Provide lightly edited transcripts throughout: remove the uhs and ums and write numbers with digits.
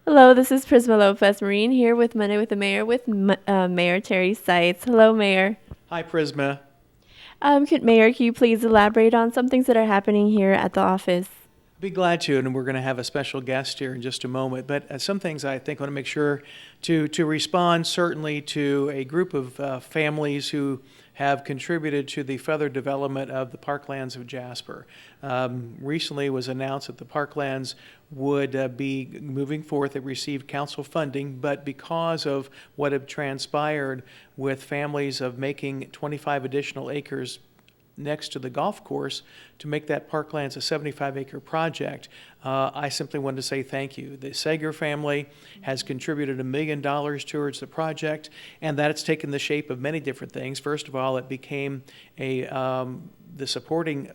Hello, this is Prisma Lopez-Marin here with Monday with the Mayor with Mayor Terry Seitz. Hello, Mayor. Hi, Prisma. Mayor, can you please elaborate on some things that are happening here at the office? Be glad to, and we're going to have a special guest here in just a moment. But some things I think I want to make sure to respond certainly to a group of families who have contributed to the further development of the parklands of Jasper. Recently, it was announced that the parklands would be moving forth. It received council funding, but because of what had transpired with families of making 25 additional acres next to the golf course to make that parklands a 75-acre project. I simply wanted to say thank you. The Sager family has contributed $1 million towards the project, and that it's taken the shape of many different things. First of all, it became the supporting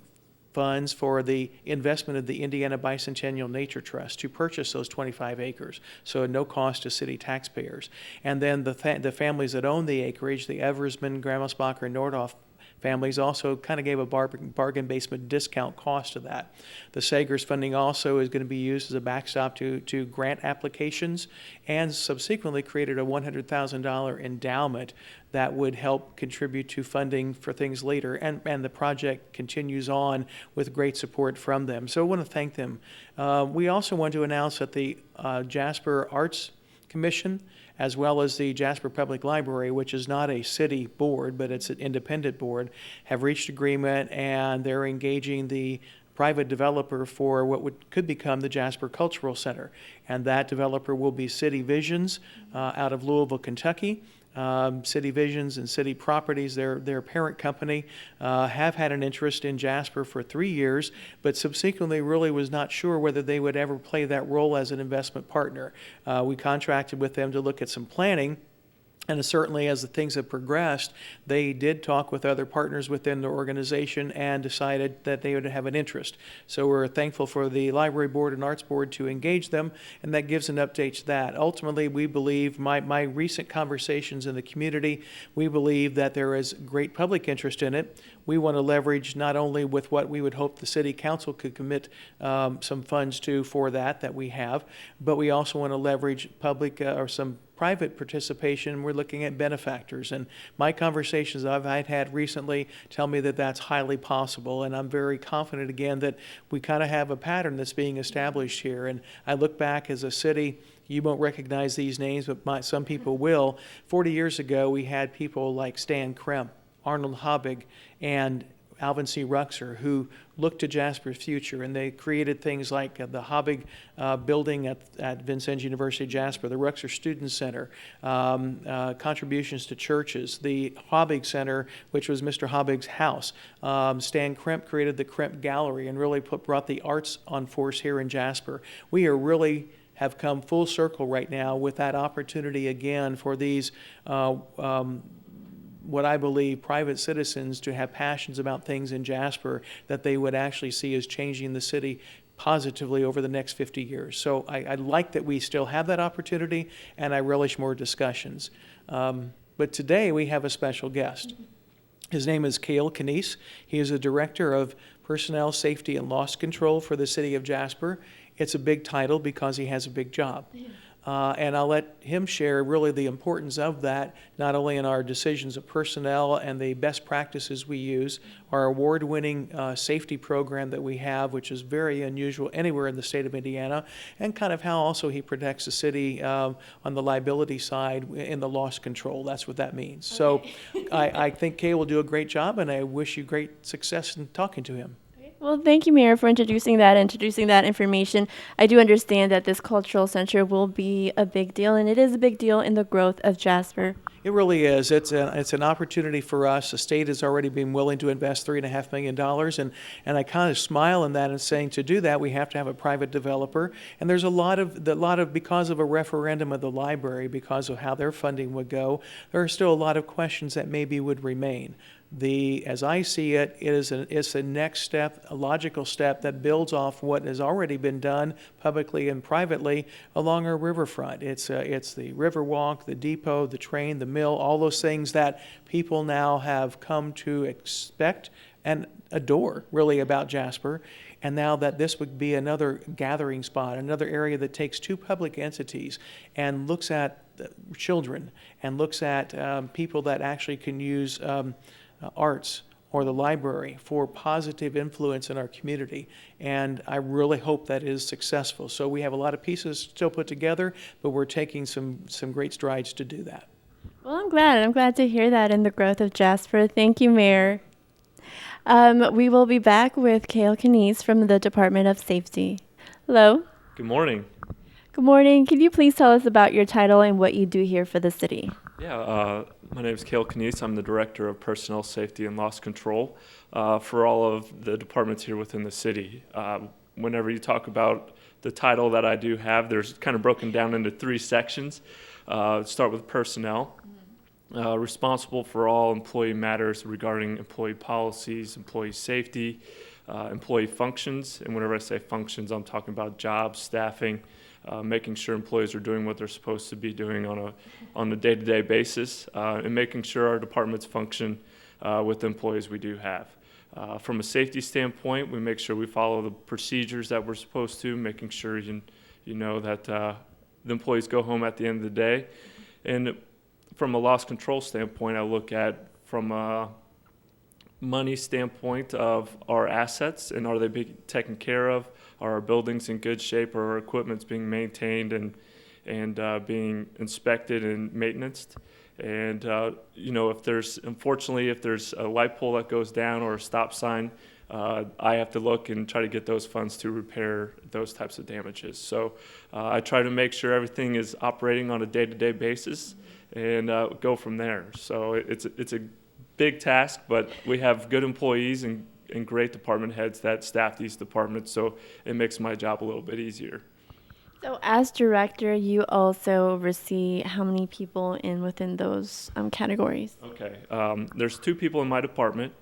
funds for the investment of the Indiana Bicentennial Nature Trust to purchase those 25 acres, so at no cost to city taxpayers. And then the families that own the acreage, the Eversman, Gramelsbacher, and Nordhoff families also kind of gave a bargain basement discount cost to that. The Sagers funding also is going to be used as a backstop to grant applications, and subsequently created a $100,000 endowment that would help contribute to funding for things later. And the project continues on with great support from them. So I want to thank them. We also want to announce that the Jasper Arts Commission, as well as the Jasper Public Library, which is not a city board, but it's an independent board, have reached agreement, and they're engaging the private developer for what could become the Jasper Cultural Center. And that developer will be City Visions out of Louisville, Kentucky. City Visions and City Properties, their parent company, have had an interest in Jasper for 3 years, but subsequently really was not sure whether they would ever play that role as an investment partner. We contracted with them to look at some planning. And certainly as the things have progressed, they did talk with other partners within the organization and decided that they would have an interest. So we're thankful for the Library Board and Arts Board to engage them, and that gives an update to that. Ultimately, we believe, my recent conversations in the community, we believe that there is great public interest in it. We want to leverage not only with what we would hope the City Council could commit some funds to for that we have, but we also want to leverage public or some private participation. We're looking at benefactors, and my conversations I've had recently tell me that that's highly possible, and I'm very confident again that we kind of have a pattern that's being established here. And I look back as a city, you won't recognize these names, but some people will. 40 years ago, we had people like Stan Kremp, Arnold Habig, and Alvin C. Ruxer, who looked to Jasper's future, and they created things like the Habig building at Vincennes University Jasper, the Ruxer Student Center, contributions to churches, the Habig Center, which was Mr. Habig's house. Stan Kremp created the Kremp Gallery and really brought the arts on force here in Jasper. We are really have come full circle right now with that opportunity again for these what I believe private citizens to have passions about things in Jasper that they would actually see as changing the city positively over the next 50 years. So I like that we still have that opportunity, and I relish more discussions. But today we have a special guest. His name is Cale Knies. He is the Director of Personnel Safety and Loss Control for the City of Jasper. It's a big title because he has a big job. And I'll let him share really the importance of that, not only in our decisions of personnel and the best practices we use, our award-winning safety program that we have, which is very unusual anywhere in the state of Indiana, and kind of how also he protects the city on the liability side in the loss control. That's what that means. Okay. So I think Kay will do a great job, and I wish you great success in talking to him. Well, thank you, Mayor, for introducing that information. I do understand that this cultural center will be a big deal, and it is a big deal in the growth of Jasper. It really is. It's an opportunity for us. The state has already been willing to invest $3.5 million, and I kind of smile in that and saying to do that we have to have a private developer. And there's a lot of because of a referendum of the library, because of how their funding would go, there are still a lot of questions that maybe would remain. As I see it, it's a next step, a logical step that builds off what has already been done publicly and privately along our riverfront. It's the Riverwalk, the depot, the train, the mill, all those things that people now have come to expect and adore, really, about Jasper. and now that this would be another gathering spot, another area that takes two public entities and looks at children and looks at people that actually can use arts or the library for positive influence in our community. And I really hope that is successful. So we have a lot of pieces still put together, but we're taking some great strides to do that. Well, I'm glad. I'm glad to hear that in the growth of Jasper. Thank you, Mayor. We will be back with Cale Knies from the Department of Safety. Hello. Good morning. Good morning. Can you please tell us about your title and what you do here for the city? Yeah, my name is Cale Knies. I'm the Director of Personnel Safety and Loss Control for all of the departments here within the city. Whenever you talk about the title that I do have, there's kind of broken down into three sections. Start with personnel. Responsible for all employee matters regarding employee policies, employee safety, employee functions. And whenever I say functions, I'm talking about jobs, staffing, making sure employees are doing what they're supposed to be doing on a day-to-day basis, and making sure our departments function with the employees we do have. From a safety standpoint, we make sure we follow the procedures that we're supposed to, making sure you know that the employees go home at the end of the day. And from a loss control standpoint, I look at from a money standpoint of our assets and are they being taken care of? Are our buildings in good shape? Are our equipment's being maintained and being inspected and maintained? And if there's a light pole that goes down or a stop sign, I have to look and try to get those funds to repair those types of damages. So I try to make sure everything is operating on a day-to-day basis and go from there. So it's a big task, but we have good employees and great department heads that staff these departments, so it makes my job a little bit easier. So as director, you also oversee how many people within those categories? Okay, there's 2 people in my department.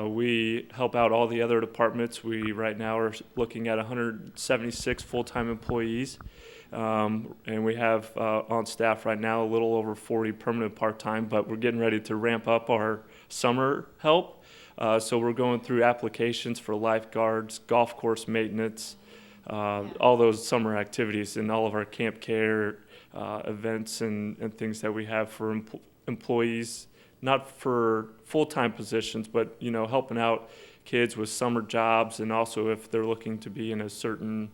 We help out all the other departments. We right now are looking at 176 full-time employees, and we have on staff right now a little over 40 permanent part-time, but we're getting ready to ramp up our summer help. So we're going through applications for lifeguards, golf course maintenance, all those summer activities, and all of our camp care events and things that we have for employees, not for full-time positions, but helping out kids with summer jobs, and also if they're looking to be in a certain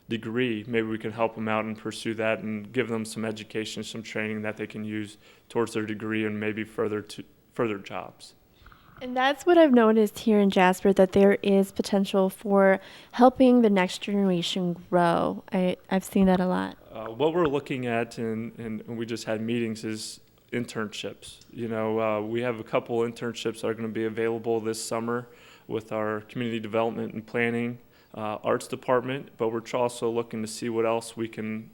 degree, maybe we can help them out and pursue that and give them some education, some training that they can use towards their degree and maybe further jobs. And that's what I've noticed here in Jasper, that there is potential for helping the next generation grow. I've seen that a lot. What we're looking at, and we just had meetings, is internships. We have a couple internships that are going to be available this summer with our community development and planning arts department, but we're also looking to see what else we can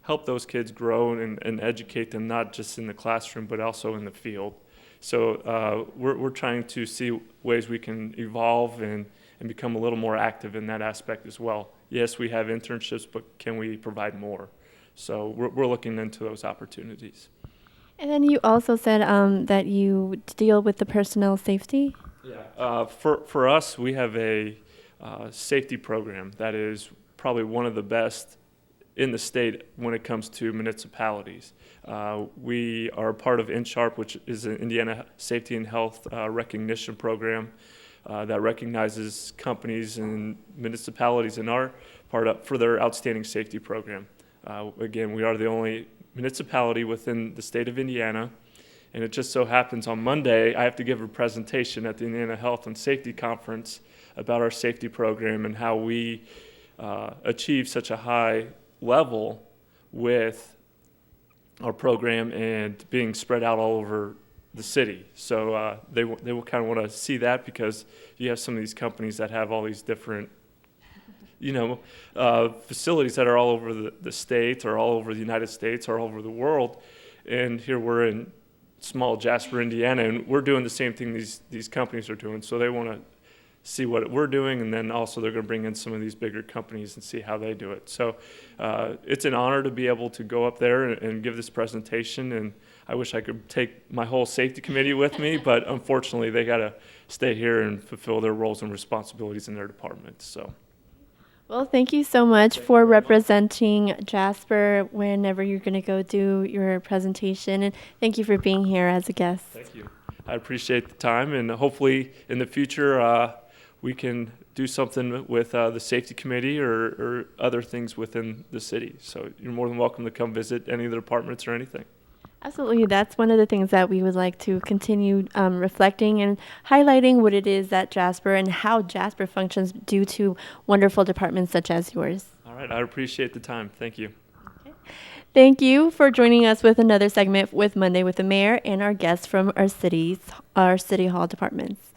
help those kids grow and educate them, not just in the classroom, but also in the field. So we're trying to see ways we can evolve and become a little more active in that aspect as well. Yes, we have internships, but can we provide more? So we're looking into those opportunities. And then you also said that you deal with the personnel safety? Yeah. For us, we have a safety program that is probably one of the best in the state when it comes to municipalities. We are part of InSharp, which is an Indiana Safety and Health recognition program that recognizes companies and municipalities in our part for their outstanding safety program. Again, we are the only municipality within the state of Indiana, and it just so happens on Monday I have to give a presentation at the Indiana Health and Safety Conference about our safety program and how we achieve such a high level with our program and being spread out all over the city. So they will kind of want to see that, because you have some of these companies that have all these different facilities that are all over the state or all over the United States or all over the world, and here we're in small Jasper, Indiana, and we're doing the same thing these companies are doing. So they want to see what we're doing, and then also they're going to bring in some of these bigger companies and see how they do it. So it's an honor to be able to go up there and give this presentation, and I wish I could take my whole safety committee with me, but unfortunately they got to stay here and fulfill their roles and responsibilities in their departments. So. Well, thank you so much for representing Jasper whenever you're going to go do your presentation, and thank you for being here as a guest. Thank you. I appreciate the time, and hopefully in the future we can do something with the safety committee or other things within the city. So you're more than welcome to come visit any of the departments or anything. Absolutely. That's one of the things that we would like to continue reflecting and highlighting what it is that Jasper and how Jasper functions due to wonderful departments such as yours. All right. I appreciate the time. Thank you. Okay. Thank you for joining us with another segment with Monday with the Mayor and our guests from our City Hall departments.